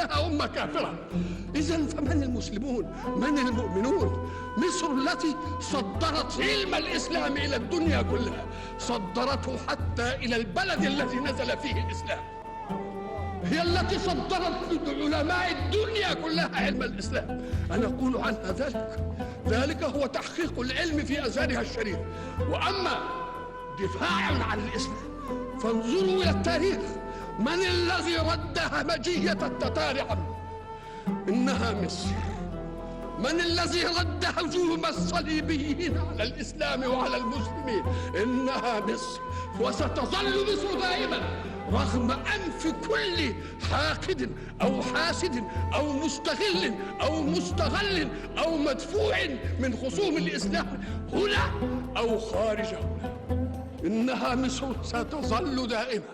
إنها أمة كافرة. إذن فمن المسلمون؟ من المؤمنون؟ مصر التي صدرت علم الإسلام إلى الدنيا كلها، صدرته حتى إلى البلد الذي نزل فيه الإسلام. هي التي صدرت علماء الدنيا كلها علم الإسلام. أنا أقول عنها ذلك هو تحقيق العلم في أزهرها الشريف. وأما دفاع عن الإسلام فانظروا إلى التاريخ. من الذي رد همجية التتار عنه؟ إنها مصر. من الذي رد هجوم الصليبيين على الإسلام وعلى المسلمين؟ إنها مصر. وستظل مصر دائما رغم أنف كل حاقد أو حاسد أو مستغل أو مستغل أو مدفوع من خصوم الإسلام هنا أو خارج هنا. إنها مصر ستظل دائما.